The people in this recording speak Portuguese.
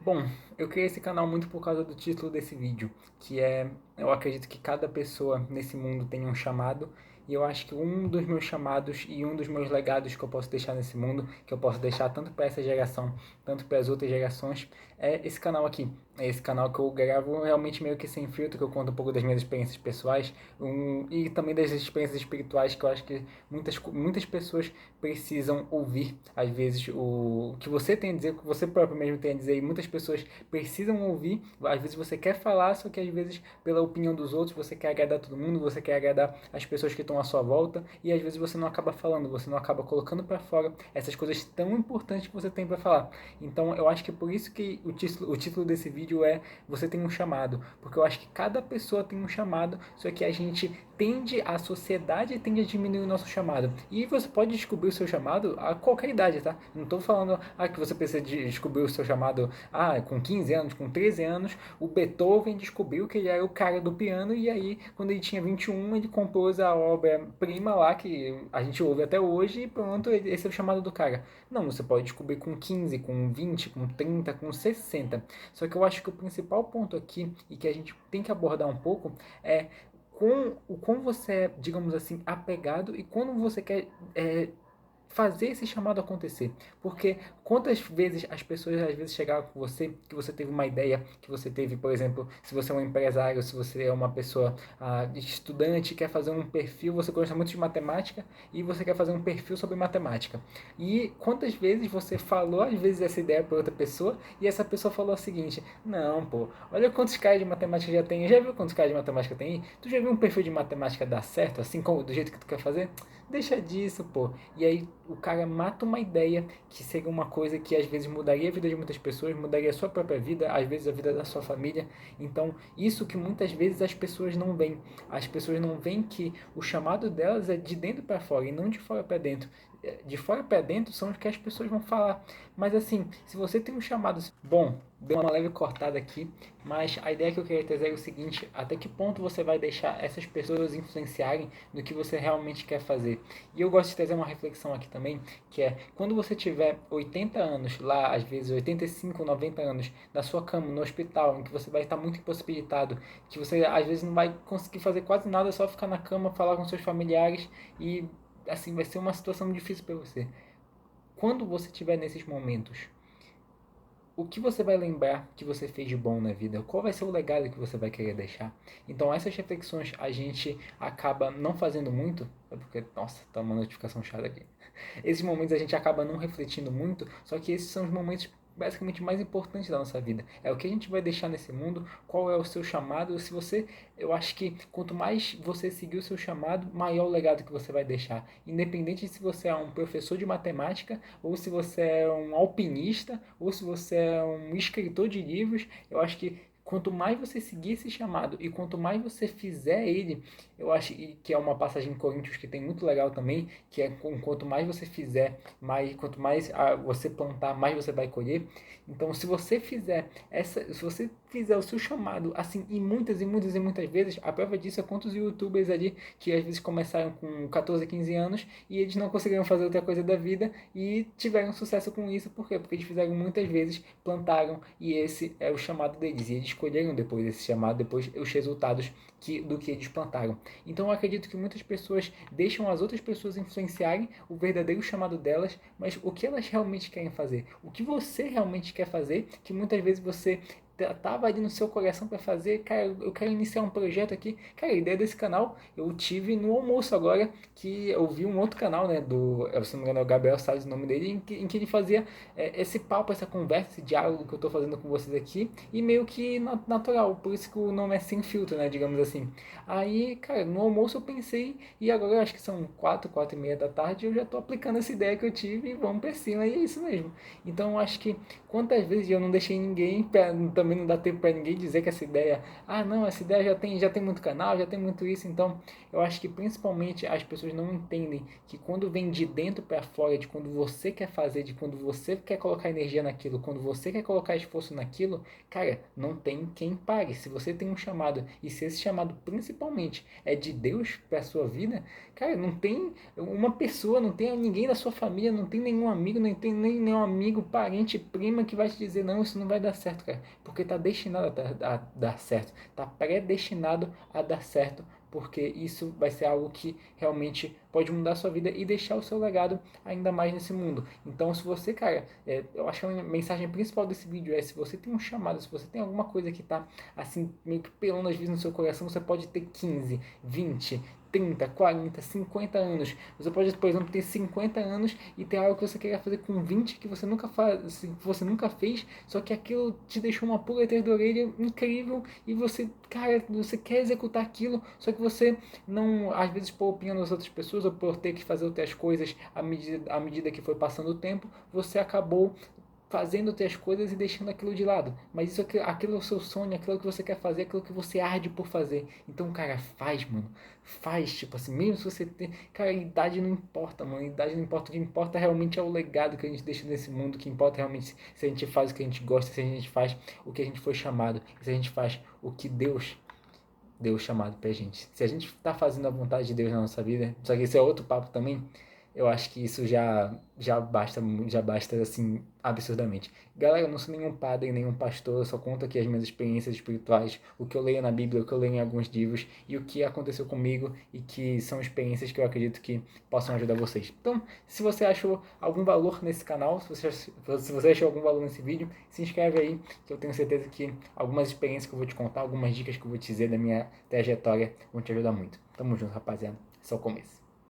Bom, eu criei esse canal muito por causa do título desse vídeo, que é, eu acredito que cada pessoa nesse mundo tem um chamado, e eu acho que um dos meus chamados e um dos meus legados que eu posso deixar nesse mundo, que eu posso deixar tanto para essa geração, tanto para as outras gerações, é esse canal aqui. É esse canal que eu gravo realmente meio que sem filtro, que eu conto um pouco das minhas experiências pessoais, e também das experiências espirituais que eu acho que muitas pessoas precisam ouvir, às vezes, o que você tem a dizer, o que você próprio mesmo tem a dizer, e muitas pessoas precisam ouvir. Às vezes você quer falar, só que às vezes, pela opinião dos outros, você quer agradar todo mundo, você quer agradar as pessoas que estão à sua volta, e às vezes você não acaba falando, você não acaba colocando para fora essas coisas tão importantes que você tem para falar. Então, eu acho que é por isso que o título desse vídeo é Você Tem um Chamado, porque eu acho que cada pessoa tem um chamado, só que a gente a sociedade tende a diminuir o nosso chamado. E você pode descobrir o seu chamado a qualquer idade, tá? Não estou falando que você precisa descobrir o seu chamado com 15 anos, com 13 anos. O Beethoven descobriu que ele era o cara do piano e aí, quando ele tinha 21, ele compôs a obra-prima lá que a gente ouve até hoje e pronto, esse é o chamado do cara. Não, você pode descobrir com 15, com 20, com 30, com 60. Só que eu acho que o principal ponto aqui e que a gente tem que abordar um pouco é com o como você é, digamos assim, apegado e quando você quer fazer esse chamado acontecer. Porque quantas vezes as pessoas às vezes chegaram com você, que você teve uma ideia, que você teve, por exemplo, se você é um empresário, se você é uma pessoa estudante, quer fazer um perfil, você gosta muito de matemática e você quer fazer um perfil sobre matemática. E quantas vezes você falou, às vezes, essa ideia para outra pessoa e essa pessoa falou o seguinte: Não, pô, olha quantos caras de matemática já tem. Já viu quantos caras de matemática tem? Tu já viu um perfil de matemática dar certo, assim como do jeito que tu quer fazer? Deixa disso, pô. E aí o cara mata uma ideia que seria uma coisa que às vezes mudaria a vida de muitas pessoas, mudaria a sua própria vida, às vezes a vida da sua família. Então, isso que muitas vezes as pessoas não veem. As pessoas não veem que o chamado delas é de dentro para fora e não de fora para dentro. De fora para dentro são os que as pessoas vão falar. Mas assim, se você tem um chamado. Bom, deu uma leve cortada aqui, mas a ideia que eu queria trazer é o seguinte: até que ponto você vai deixar essas pessoas influenciarem no que você realmente quer fazer? E eu gosto de trazer uma reflexão aqui também, que é quando você tiver 80 anos, lá às vezes 85, 90 anos, na sua cama, no hospital, em que você vai estar muito impossibilitado, que você às vezes não vai conseguir fazer quase nada, só ficar na cama, falar com seus familiares e assim vai ser uma situação difícil para você. Quando você estiver nesses momentos, o que você vai lembrar que você fez de bom na vida? Qual vai ser o legado que você vai querer deixar? Então, essas reflexões a gente acaba não fazendo muito, é porque, nossa, tá uma notificação chata aqui. Esses momentos a gente acaba não refletindo muito, só que esses são os momentos basicamente mais importantes da nossa vida. É o que a gente vai deixar nesse mundo, qual é o seu chamado. Se você, eu acho que quanto mais você seguir o seu chamado, maior o legado que você vai deixar. Independente de se você é um professor de matemática, ou se você é um alpinista, ou se você é um escritor de livros, eu acho que quanto mais você seguir esse chamado e quanto mais você fizer ele, eu acho que é uma passagem em Coríntios que tem muito legal também, que é quanto mais você fizer, quanto mais você plantar, mais você vai colher. Então, se você fizer se você fizer o seu chamado assim e muitas e muitas e muitas vezes, a prova disso é quantos YouTubers ali que às vezes começaram com 14, 15 anos e eles não conseguiram fazer outra coisa da vida e tiveram sucesso com isso, por quê? Porque eles fizeram muitas vezes, plantaram e esse é o chamado deles. E eles escolheram depois esse chamado, depois os resultados do que eles plantaram. Então eu acredito que muitas pessoas deixam as outras pessoas influenciarem o verdadeiro chamado delas, mas o que elas realmente querem fazer? O que você realmente quer fazer, que muitas vezes você tava ali no seu coração para fazer, cara, eu quero iniciar um projeto aqui. Cara, a ideia desse canal eu tive no almoço agora, que eu vi um outro canal, né, se não me engano é o Gabriel Salles o nome dele, em que ele fazia esse papo, essa conversa, esse diálogo que eu tô fazendo com vocês aqui, e meio que natural, por isso que o nome é Sem Filtro, né, digamos assim. Aí, cara, no almoço eu pensei, e agora eu acho que são 4, 4:30 da tarde, eu já tô aplicando essa ideia que eu tive e vamos pra cima, e é isso mesmo. Então eu acho que quantas vezes eu não deixei ninguém também não dá tempo para ninguém dizer que essa ideia, não, essa ideia já tem muito canal, já tem muito isso. Então eu acho que principalmente as pessoas não entendem que quando vem de dentro para fora, de quando você quer fazer, de quando você quer colocar energia naquilo, quando você quer colocar esforço naquilo, cara, não tem quem pare. Se você tem um chamado, e se esse chamado principalmente é de Deus para sua vida, cara, não tem uma pessoa, não tem ninguém da sua família, não tem nenhum amigo, não tem nem nenhum amigo, parente, prima que vai te dizer, não, isso não vai dar certo, cara, porque tá destinado a dar certo, tá predestinado a dar certo, porque isso vai ser algo que realmente pode mudar a sua vida e deixar o seu legado ainda mais nesse mundo. Então, se você, cara, eu acho que a mensagem principal desse vídeo é: se você tem um chamado, se você tem alguma coisa que tá assim, meio que pelando às vezes no seu coração, você pode ter 15, 20, 30, 40, 50 anos. Você pode, por exemplo, ter 50 anos e ter algo que você queria fazer com 20 que você nunca fez, só que aquilo te deixou uma pulga da orelha incrível e você, cara, você quer executar aquilo, só que você não, às vezes, por opinião das outras pessoas ou por ter que fazer outras coisas à medida que foi passando o tempo, você acabou fazendo outras coisas e deixando aquilo de lado. Mas isso aquilo é o seu sonho, aquilo que você quer fazer, aquilo que você arde por fazer. Então, cara, faz, mano. Faz, tipo assim, mesmo se você tem. Cara, a idade não importa, mano. A idade não importa. O que importa realmente é o legado que a gente deixa nesse mundo. O que importa realmente se a gente faz o que a gente gosta, se a gente faz o que a gente foi chamado, se a gente faz o que Deus deu chamado pra gente. Se a gente tá fazendo a vontade de Deus na nossa vida, só que esse é outro papo também, eu acho que isso já basta assim absurdamente. Galera, eu não sou nenhum padre, nenhum pastor, eu só conto aqui as minhas experiências espirituais, o que eu leio na Bíblia, o que eu leio em alguns livros e o que aconteceu comigo e que são experiências que eu acredito que possam ajudar vocês. Então, se você achou algum valor nesse canal, se você achou algum valor nesse vídeo, se inscreve aí, que eu tenho certeza que algumas experiências que eu vou te contar, algumas dicas que eu vou te dizer da minha trajetória vão te ajudar muito. Tamo junto, rapaziada. Só o começo.